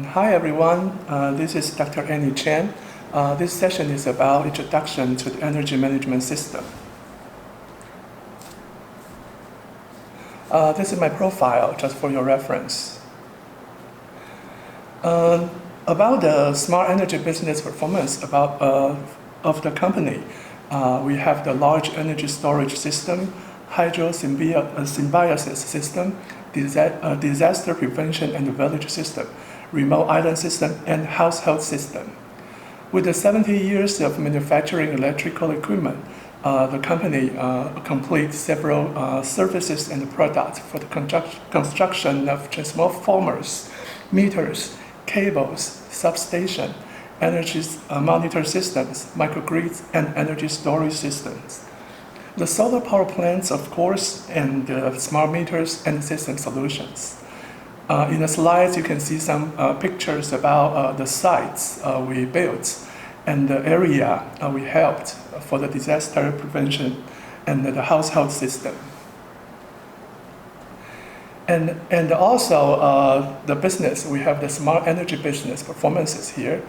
Hi everyone, this is Dr. Annie Chen. This session is about Introduction to the Energy Management System. This is my profile, just for your reference. About the smart energy business performance of the company, we have the large energy storage system, hydro symbiosis system, disaster prevention and village system, remote island system, and household system. With the 70 years of manufacturing electrical equipment, the company completes several services and products for the construction of transformers, meters, cables, substation, energy monitor systems, microgrids, and energy storage systems. The solar power plants, of course, and the smart meters and system solutions. In the slides, you can see some pictures about the sites we built and the area we helped for the disaster prevention and the household system. And also the business, we have the smart energy business performances here.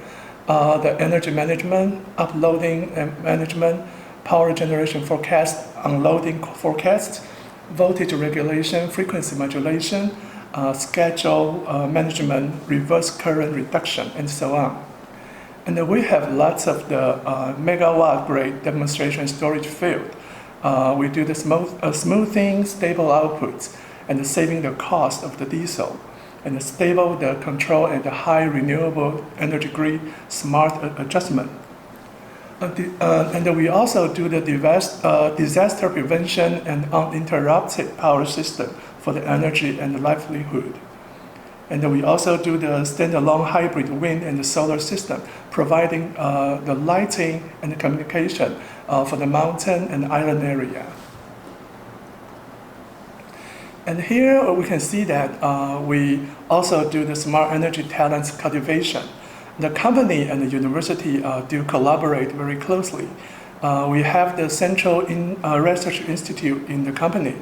The energy management, uploading and management, power generation forecast, unloading forecast, voltage regulation, frequency modulation, schedule management, reverse current reduction, and so on. And we have lots of the megawatt grade demonstration storage field. We do the smoothing, stable outputs, and saving the cost of the diesel, and stable the control and the high renewable energy grid smart adjustment. And we also do the disaster prevention and uninterrupted power system for the energy and the livelihood. And we also do the standalone hybrid wind and the solar system, providing the lighting and the communication for the mountain and island area. And here we can see that we also do the smart energy talents cultivation. The company and the university do collaborate very closely. We have the Central Research Institute in the company,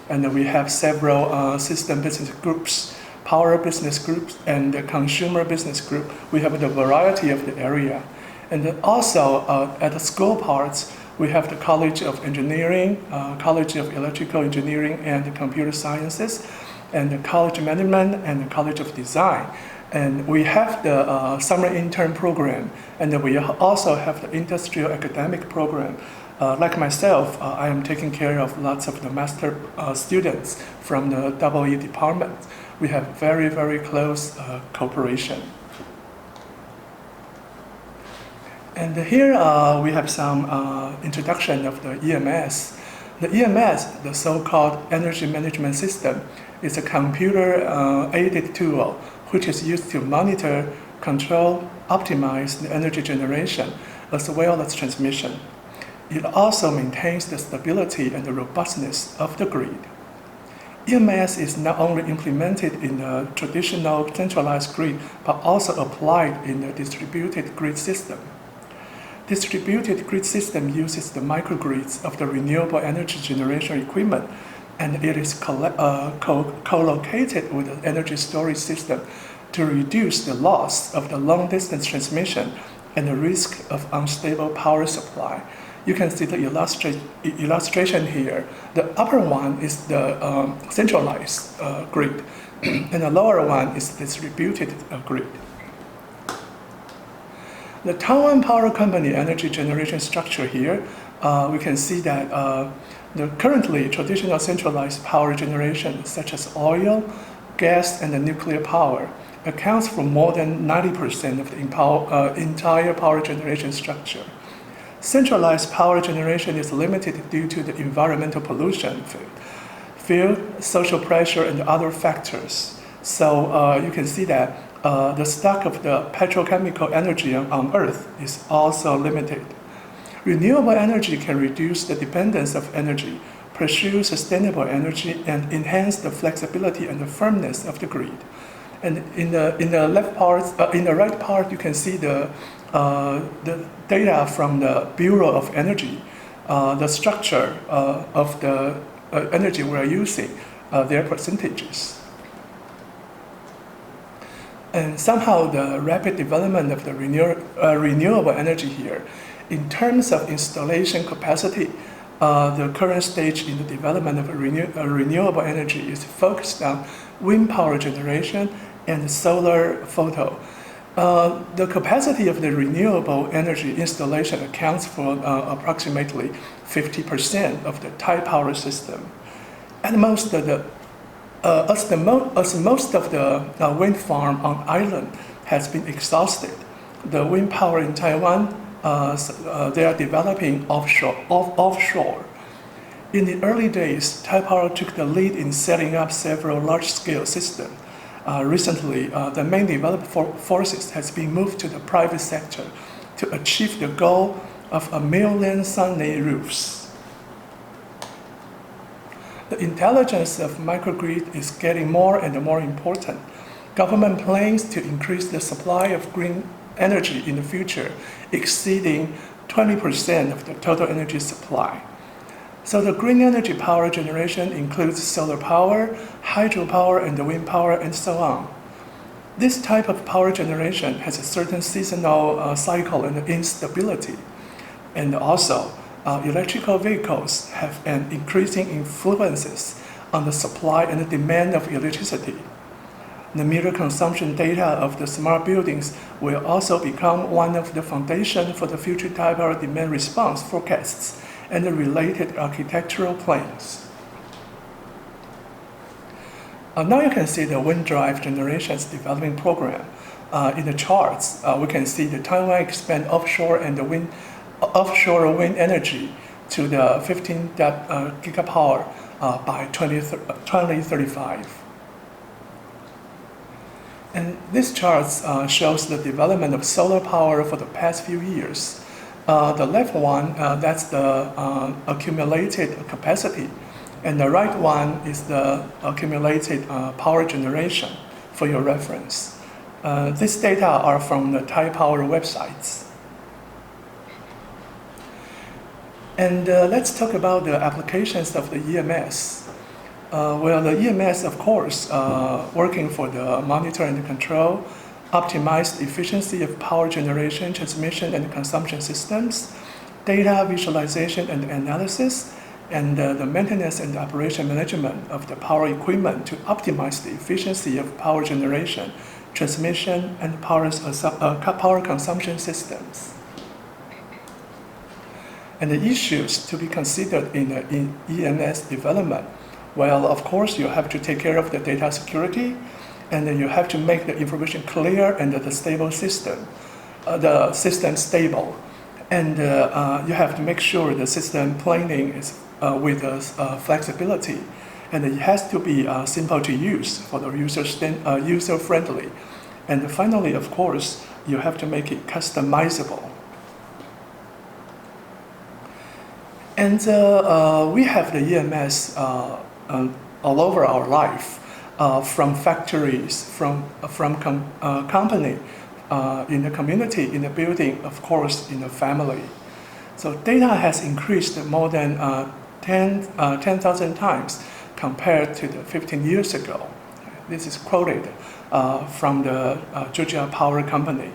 and we have several system business groups, power business groups, and the consumer business group. We have the variety of the area. And also at the school parts, we have the College of Engineering, College of Electrical Engineering and Computer Sciences, and the College of Management and the College of Design. And we have the summer intern program, and we also have the industrial academic program. Like myself, I am taking care of lots of the master students from the EE department. We have very, very close cooperation. And here we have some introduction of the EMS. The EMS, the so-called energy management system, is a computer-aided tool which is used to monitor, control, optimize the energy generation as well as transmission. It also maintains the stability and the robustness of the grid. EMS is not only implemented in the traditional centralized grid, but also applied in the distributed grid system. Distributed grid system uses the microgrids of the renewable energy generation equipment, and it is co-located with the energy storage system to reduce the loss of the long-distance transmission and the risk of unstable power supply. You can see the illustration here. The upper one is the centralized grid, and the lower one is distributed grid. The Taiwan Power Company energy generation structure here, we can see that the currently traditional centralized power generation, such as oil, gas, and the nuclear power, accounts for more than 90% of the entire power generation structure. Centralized power generation is limited due to the environmental pollution, field, social pressure, and other factors. So you can see that the stock of the petrochemical energy on Earth is also limited. Renewable energy can reduce the dependence of energy, pursue sustainable energy, and enhance the flexibility and the firmness of the grid. And in the left part, in the right part, you can see the data from the Bureau of Energy, the structure of the energy we are using, their percentages. And somehow the rapid development of the renewable energy here, in terms of installation capacity, the current stage in the development of renewable energy is focused on wind power generation and solar photo. The capacity of the renewable energy installation accounts for approximately 50% of the Thai power system. At most, as most of the wind farm on island has been exhausted, the wind power in Taiwan, they are developing offshore. In the early days, Thai Power took the lead in setting up several large-scale systems. Recently, the main developed forces has been moved to the private sector to achieve the goal of 1 million sunny roofs. The intelligence of microgrid is getting more and more important. Government plans to increase the supply of green energy in the future, exceeding 20% of the total energy supply. So the green energy power generation includes solar power, hydropower, and wind power, and so on. This type of power generation has a certain seasonal cycle and instability. And also, electrical vehicles have an increasing influences on the supply and the demand of electricity. The meter consumption data of the smart buildings will also become one of the foundation for the future Thai power demand response forecasts and the related architectural plans. Now you can see the wind drive generations development program. In the charts, we can see the Taiwan expand offshore and the offshore wind energy to the 15 gigapower by 2035. And this chart shows the development of solar power for the past few years. The left one, that's the accumulated capacity, and the right one is the accumulated power generation for your reference. These data are from the Thai Power websites. And let's talk about the applications of the EMS. Well, the EMS, of course, working for the monitor and control, optimized efficiency of power generation, transmission, and consumption systems, data visualization and analysis, and the maintenance and operation management of the power equipment to optimize the efficiency of power generation, transmission, and power consumption systems. And the issues to be considered in EMS development, well, of course, you have to take care of the data security, and then you have to make the information clear and the stable system, the system stable. And you have to make sure the system planning is with flexibility. And it has to be simple to use for the user-friendly. And finally, of course, you have to make it customizable. And we have the EMS all over our life. From factories, from company, in the community, in the building, of course, in the family. So data has increased more than 10,000 times compared to the 15 years ago. This is quoted from the Georgia Power Company.